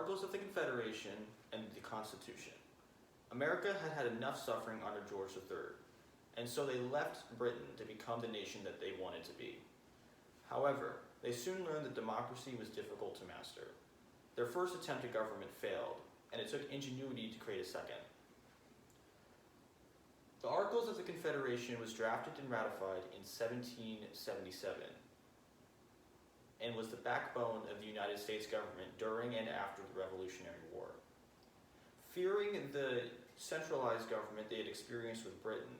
Articles of the Confederation and the Constitution. America had had enough suffering under George III, and so they left Britain to become the nation that they wanted to be. However, they soon learned that democracy was difficult to master. Their first attempt at government failed, and it took ingenuity to create a second. The Articles of the Confederation was drafted and ratified in 1777 and was the backbone of the United States government during and after the Revolutionary War. Fearing the centralized government they had experienced with Britain,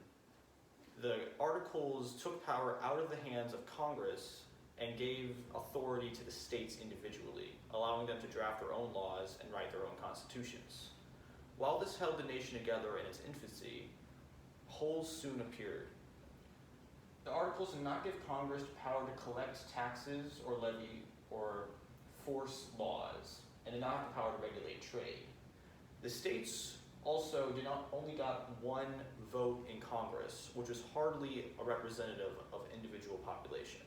the Articles took power out of the hands of Congress and gave authority to the states individually, allowing them to draft their own laws and write their own constitutions. While this held the nation together in its infancy, holes soon appeared. The Articles did not give Congress power to collect taxes or levy or force laws, and did not have the power to regulate trade. The states also only got one vote in Congress, which was hardly a representative of individual population.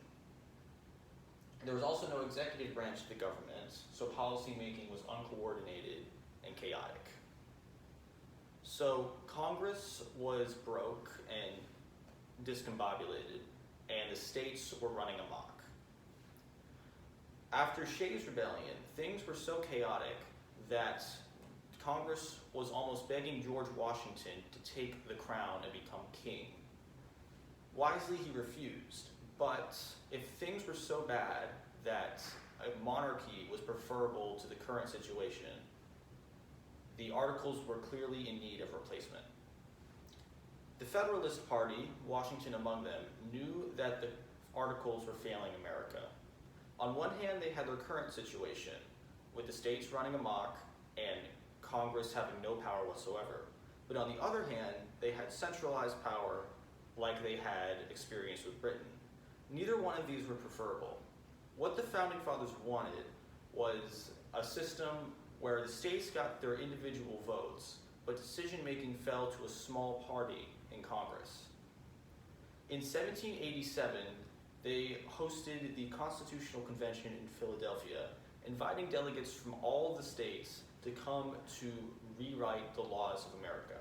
There was also no executive branch of the government, so policymaking was uncoordinated and chaotic. So Congress was broke and discombobulated, and the states were running amok. After Shays' Rebellion, things were so chaotic that Congress was almost begging George Washington to take the crown and become king. Wisely, he refused, but if things were so bad that a monarchy was preferable to the current situation, the Articles were clearly in need of replacement. The Federalist Party, Washington among them, knew that the Articles were failing America. On one hand, they had their current situation, with the states running amok and Congress having no power whatsoever. But on the other hand, they had centralized power like they had experienced with Britain. Neither one of these were preferable. What the Founding Fathers wanted was a system where the states got their individual votes, but decision-making fell to a small party in Congress. In 1787, they hosted the Constitutional Convention in Philadelphia, inviting delegates from all of the states to come to rewrite the laws of America.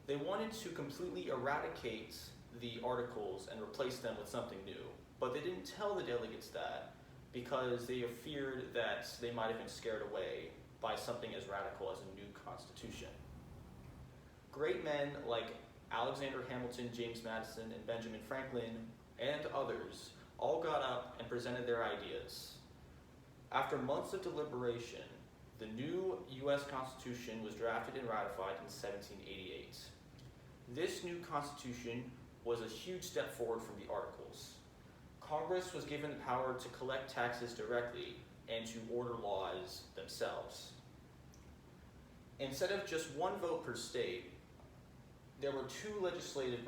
They wanted to completely eradicate the Articles and replace them with something new, but they didn't tell the delegates that because they feared that they might have been scared away by something as radical as a new constitution. Great men like Alexander Hamilton, James Madison, and Benjamin Franklin, and others all got up and presented their ideas. After months of deliberation, the new U.S. Constitution was drafted and ratified in 1788. This new Constitution was a huge step forward from the Articles. Congress was given the power to collect taxes directly and to order laws themselves. Instead of just one vote per state, there were two legislative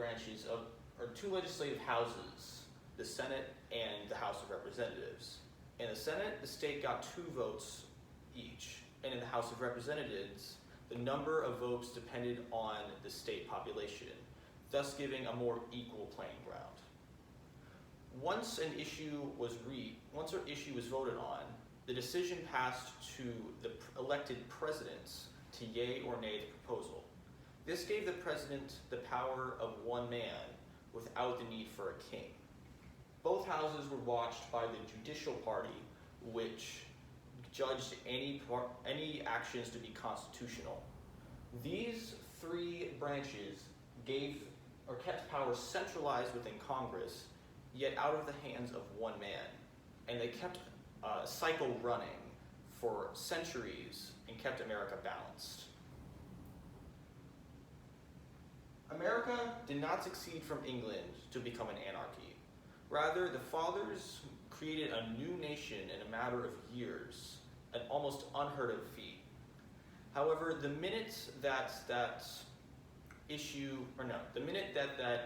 houses, the Senate and the House of Representatives. In the Senate, the state got 2 votes each, and in the House of Representatives, the number of votes depended on the state population, thus giving a more equal playing ground. Once an issue was voted on, the decision passed to the elected presidents to yea or nay the proposal. This gave the president the power of one man without the need for a king. Both houses were watched by the judicial party, which judged any actions to be constitutional. These 3 branches kept power centralized within Congress, yet out of the hands of one man. And they kept a cycle running for centuries and kept America balanced. America did not succeed from England to become an anarchy. Rather, the fathers created a new nation in a matter of years, an almost unheard of feat. However, the minute that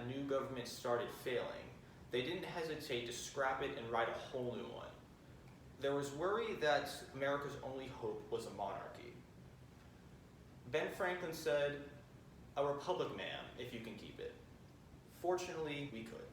new government started failing, they didn't hesitate to scrap it and write a whole new one. There was worry that America's only hope was a monarchy. Ben Franklin said, "A republic, ma'am, if you can keep it." Fortunately, we could.